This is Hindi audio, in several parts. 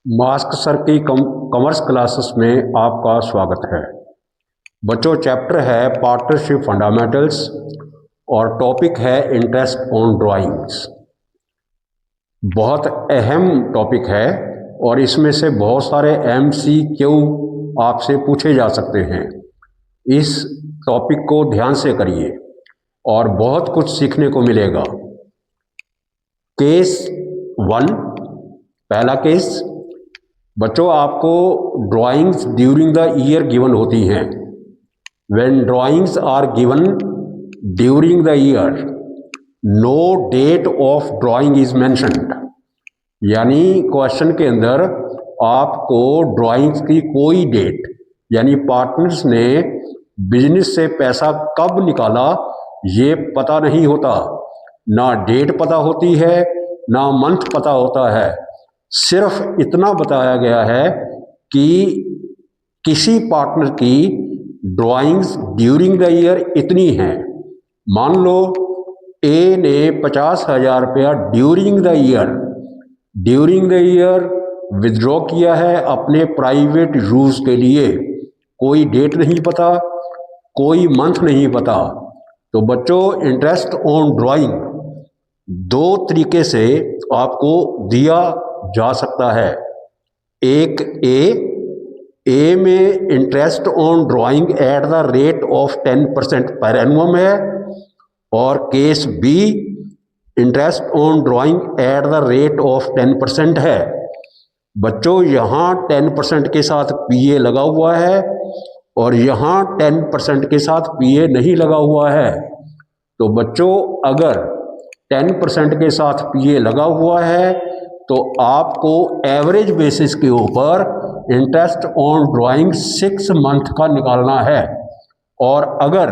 मास्क सर की कॉमर्स क्लासेस में आपका स्वागत है। बच्चों, चैप्टर है पार्टनरशिप फंडामेंटल्स और टॉपिक है इंटरेस्ट ऑन ड्राइंग्स। बहुत अहम टॉपिक है और इसमें से बहुत सारे MCQ आपसे पूछे जा सकते हैं। इस टॉपिक को ध्यान से करिए और बहुत कुछ सीखने को मिलेगा। केस 1, पहला केस। बच्चों, आपको drawings during the year given होती हैं। When drawings are given during the year, no date of drawing is mentioned. यानी क्वेश्चन के अंदर आपको ड्राइंग्स की कोई डेट, यानी पार्टनर्स ने बिजनेस से पैसा कब निकाला ये पता नहीं होता। ना डेट पता होती है, ना मंथ पता होता है। सिर्फ इतना बताया गया है कि किसी पार्टनर की ड्राइंग्स ड्यूरिंग द ईयर इतनी हैं। मान लो ए ने 50,000 रुपया ड्यूरिंग द ईयर विथड्रॉ किया है अपने प्राइवेट यूज के लिए। कोई डेट नहीं पता, कोई मंथ नहीं पता। तो बच्चों, इंटरेस्ट ऑन ड्राइंग दो तरीके से आपको दिया जा सकता है। एक ए में interest on drawing at the rate of 10% per annum है, और case B interest on drawing at the rate of 10% है। बच्चों, यहाँ 10% के साथ PA लगा हुआ है और यहाँ 10% के साथ PA नहीं लगा हुआ है। तो बच्चों, अगर 10% के साथ PA लगा हुआ है तो आपको एवरेज बेसिस के ऊपर इंटरेस्ट ऑन ड्राइंग 6 मंथ का निकालना है। और अगर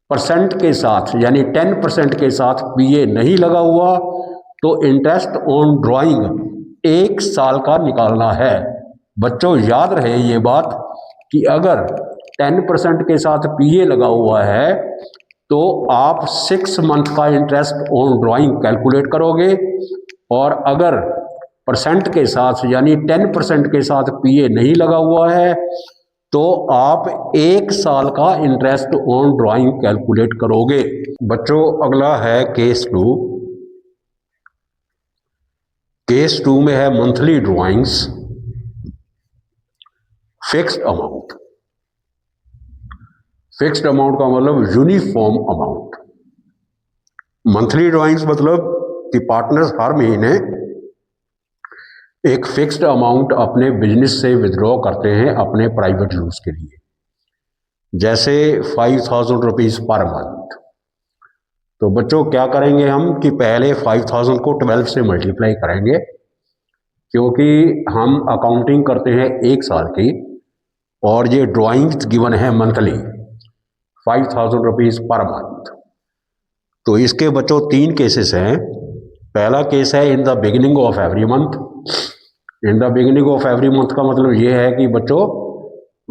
परसेंट के साथ, यानी 10% के साथ PA नहीं लगा हुआ तो इंटरेस्ट ऑन ड्राइंग 1 साल का निकालना है। बच्चों, याद रहे ये बात कि अगर 10% के साथ PA लगा हुआ है तो आप 6 मंथ का इंटरेस्ट ऑन ड्राइंग कैलकुलेट करोगे, और अगर परसेंट के साथ, यानी 10% के साथ PA नहीं लगा हुआ है तो आप 1 साल का इंटरेस्ट ऑन ड्राइंग कैलकुलेट करोगे। बच्चों, अगला है केस 2। केस 2 में है monthly drawings, fixed amount. Fixed amount का मतलब यूनिफॉर्म अमाउंट। मंथली ड्राइंग्स मतलब कि पार्टनर्स हर महीने एक फिक्स्ड अमाउंट अपने बिजनेस से विथड्रॉ करते हैं अपने प्राइवेट यूज के लिए। जैसे 5,000 रुपीज़ पर मंथ। तो बच्चों, क्या करेंगे हम कि पहले 5,000 को 12 से मल्टीप्लाई करेंगे, क्योंकि हम अकाउंटिंग करते हैं 1 साल की और ये ड्राइंग्स गिवन है मंथली 5,000 रुपीज़ पर मंथ। तो इसके बच्चों 3 केसेस हैं। पहला केस है इन the beginning of every month. In the beginning of every month का मतलब ये है कि बच्चों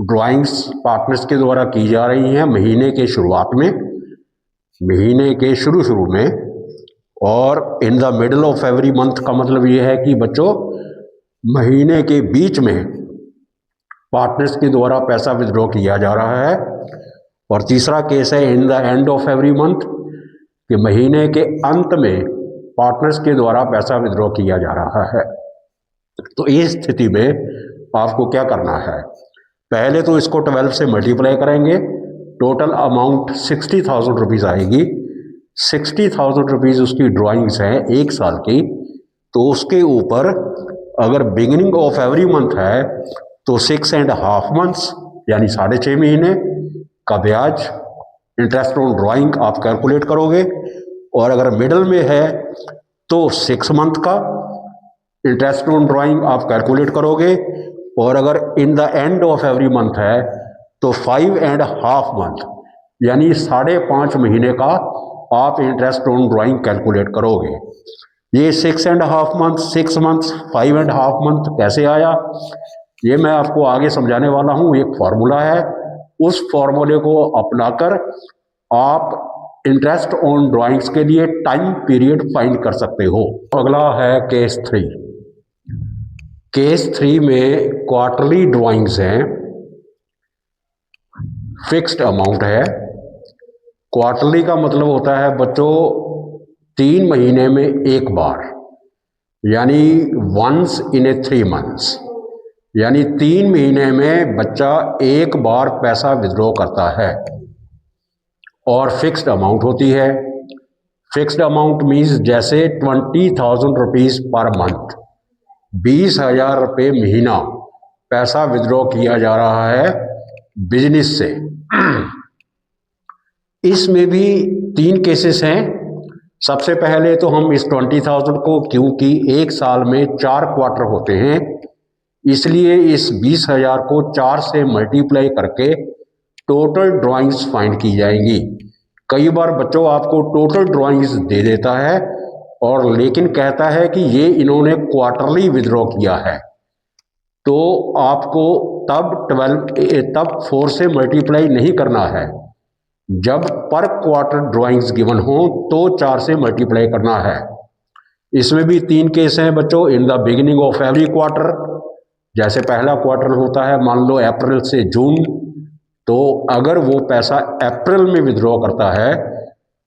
ड्राइंग्स पार्टनर्स के द्वारा की जा रही हैं महीने के शुरुआत में, महीने के शुरू में। और in the middle of every month का मतलब ये है कि बच्चों महीने के बीच में पार्टनर्स के द्वारा पैसा विथड्रॉ किया जा रहा है। और तीसरा केस है in the end of every month, कि महीने के अंत में पार्टनर्स के द्वारा पैसा विथड्रॉ किया जा रहा है। तो इस स्थिति में आपको क्या करना है, पहले तो इसको 12 से मल्टीप्लाई करेंगे। टोटल अमाउंट 60,000 रुपीज़ आएगी। 60,000 रुपीज़ उसकी ड्राइंग्स हैं 1 साल की। तो उसके ऊपर अगर बिगिनिंग ऑफ एवरी मंथ है तो 6.5 मंथ्स, यानी 6.5 महीने का ब्याज इंटरेस्ट ऑन ड्राइंग आप कैलकुलेट करोगे। और अगर मिडल में है तो 6 मंथ का इंटरेस्ट ऑन ड्राइंग आप कैलकुलेट करोगे। और अगर in the end of every month है तो 5.5 मंथ, यानी 5.5 महीने का आप इंटरेस्ट ऑन ड्राइंग कैलकुलेट करोगे। ये 6.5 मंथ, 6 मंथ, 5.5 मंथ कैसे आया, ये मैं आपको आगे समझाने वाला हूँ। एक फॉर्मूला है, उस फॉर्मूले को अपनाकर आप इंटरेस्ट ऑन ड्राइंग्स के लिए टाइम पीरियड फाइंड कर सकते हो। अगला है केस 3। केस 3 में क्वार्टरली ड्राइंग्स हैं, फिक्स्ड अमाउंट है। क्वार्टरली का मतलब होता है बच्चों 3 महीने में एक बार, यानी वंस इन ए 3 मंथ्स, यानी 3 महीने में बच्चा एक बार पैसा विड्रॉ करता है और फिक्स्ड अमाउंट होती है। फिक्स्ड अमाउंट मीन्स जैसे 20,000 रुपीज़ पर मंथ, 20,000 रुपये महीना पैसा विड्रॉ किया जा रहा है बिजनेस से। इसमें भी 3 केसेस हैं। सबसे पहले तो हम इस 20,000 को, क्योंकि एक साल में 4 क्वार्टर होते हैं, इसलिए इस 20,000 को 4 से मल्टीप्लाई करके टोटल ड्राइंग्स फाइंड की जाएंगी। कई बार बच्चों आपको टोटल ड्राइंग्स दे देता है और लेकिन कहता है कि ये इन्होंने क्वार्टरली विड्रॉ किया है, तो आपको तब 4 से मल्टीप्लाई नहीं करना है। जब पर क्वार्टर ड्राइंग्स गिवन हो तो 4 से मल्टीप्लाई करना है। इसमें भी 3 केस हैं बच्चों। इन the beginning of every quarter, जैसे पहला क्वार्टर होता है मान लो अप्रैल से जून, तो अगर वो पैसा अप्रैल में विड्रॉ करता है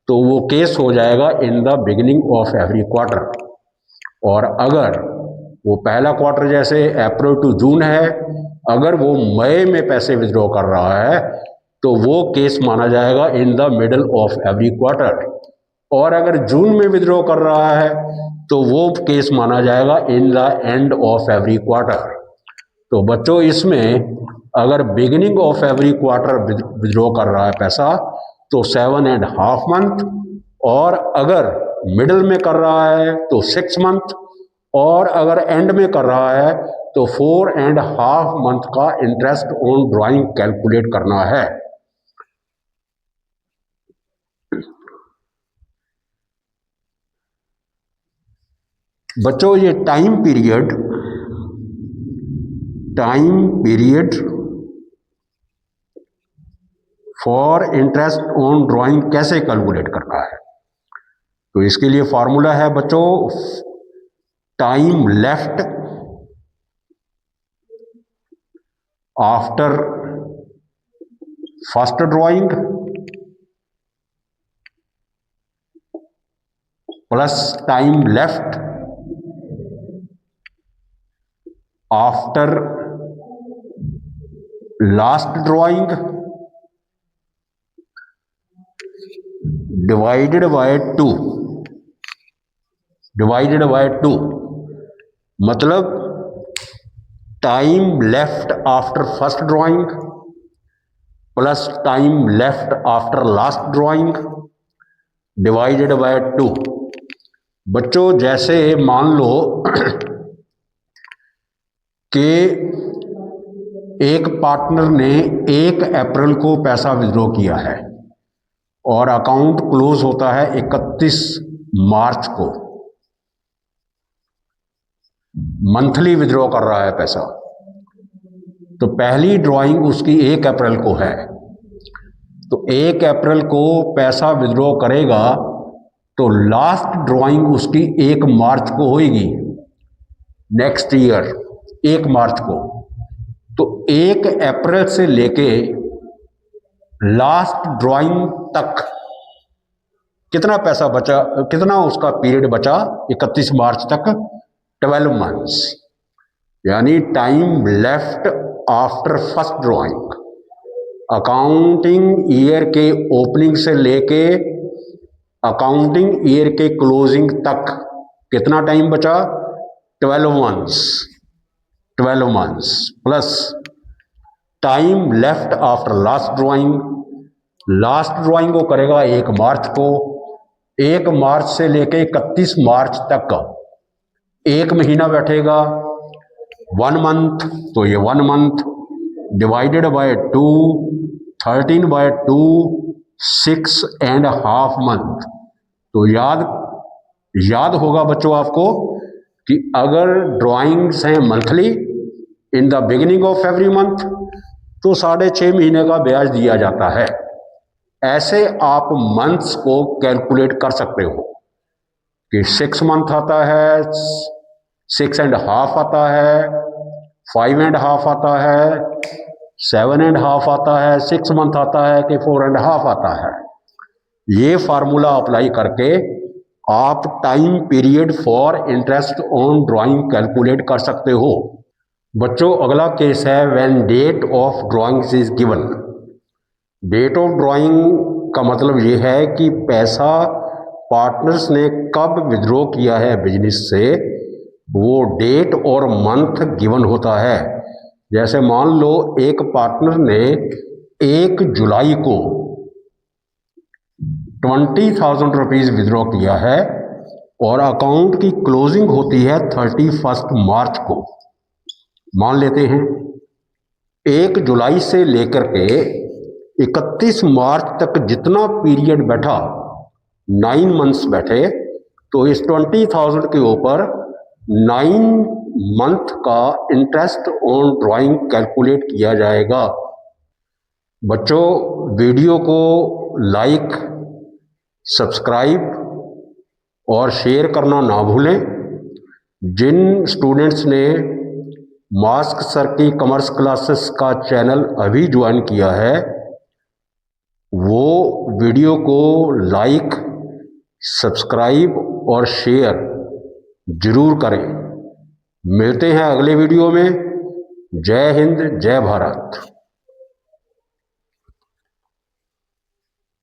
तो वो केस हो जाएगा इन the beginning of every quarter. और अगर वो पहला क्वार्टर जैसे अप्रैल टू जून है, अगर वो मई में पैसे विड्रॉ कर रहा है तो वो केस माना जाएगा in the middle of every quarter. और अगर जून में विड्रॉ कर रहा है तो वो केस माना जाएगा in the end of every quarter. तो बच्चों इसमें अगर beginning of every quarter withdraw कर रहा है पैसा तो 7.5 मंथ, और अगर मिडल में कर रहा है तो 6 मंथ, और अगर एंड में कर रहा है तो 4.5 मंथ का इंटरेस्ट ऑन ड्राइंग कैलकुलेट करना है। बच्चों ये time period for interest on drawing कैसे कैलकुलेट करना है, तो इसके लिए फॉर्मूला है बच्चों, time left after first drawing plus time left after last drawing divided by 2। मतलब time left after first drawing plus time left after last drawing divided by 2। बच्चों जैसे मान लो कि एक पार्टनर ने 1 अप्रैल को पैसा विड्रॉ किया है और अकाउंट क्लोज होता है 31 मार्च को, मंथली विड्रॉ कर रहा है पैसा, तो पहली ड्राइंग उसकी 1 अप्रैल को है, तो 1 अप्रैल को पैसा विड्रॉ करेगा तो लास्ट ड्राइंग उसकी 1 मार्च को होगी, नेक्स्ट ईयर 1 मार्च को। तो 1 अप्रैल से लेके लास्ट ड्राइंग तक कितना पैसा बचा, कितना उसका पीरियड बचा 31 मार्च तक, 12 मंथ्स, यानी time left after first drawing accounting year के ओपनिंग से लेके अकाउंटिंग ईयर के क्लोजिंग तक कितना टाइम बचा, 12 months plus time left after last drawing को करेगा 1 मार्च को, 1 मार्च से लेके 31 मार्च तक 1 महीना बैठेगा, 1 मंथ, तो ये 1 मंथ डिवाइडेड बाय 2, 13 बाय 2, 6.5 मंथ। तो याद होगा बच्चों आपको कि अगर ड्राइंग्स हैं monthly in the beginning of every month तो 6.5 महीने का ब्याज दिया जाता है। ऐसे आप मंथ्स को कैलकुलेट कर सकते हो कि 6 मंथ आता है 6.5 आता है, 5.5 आता है, 7.5 आता है, 6 मंथ आता है कि 4.5 आता है। ये फार्मूला अप्लाई करके आप time period for interest on drawing calculate कर सकते हो। बच्चों अगला केस है when date of drawings is given. Date of drawing का मतलब ये है कि पैसा पार्टनर्स ने कब विड्रॉ किया है बिजनेस से, वो डेट और मंथ गिवन होता है। जैसे मान लो एक पार्टनर ने 1 जुलाई को 20,000 रुपीज़ विड्रॉ किया है और अकाउंट की क्लोजिंग होती है 31 मार्च को। मान लेते हैं 1 जुलाई से लेकर के 31 मार्च तक जितना पीरियड बैठा, 9 मंथ्स बैठे, तो इस 20,000 के ऊपर 9 मंथ का इंटरेस्ट ऑन ड्राइंग कैलकुलेट किया जाएगा। बच्चों वीडियो को लाइक, सब्सक्राइब और शेयर करना ना भूलें। जिन स्टूडेंट्स ने मास्क सर की कॉमर्स क्लासेस का चैनल अभी ज्वाइन किया है वो वीडियो को लाइक, सब्सक्राइब और शेयर जरूर करें। मिलते हैं अगले वीडियो में। जय हिंद, जय भारत।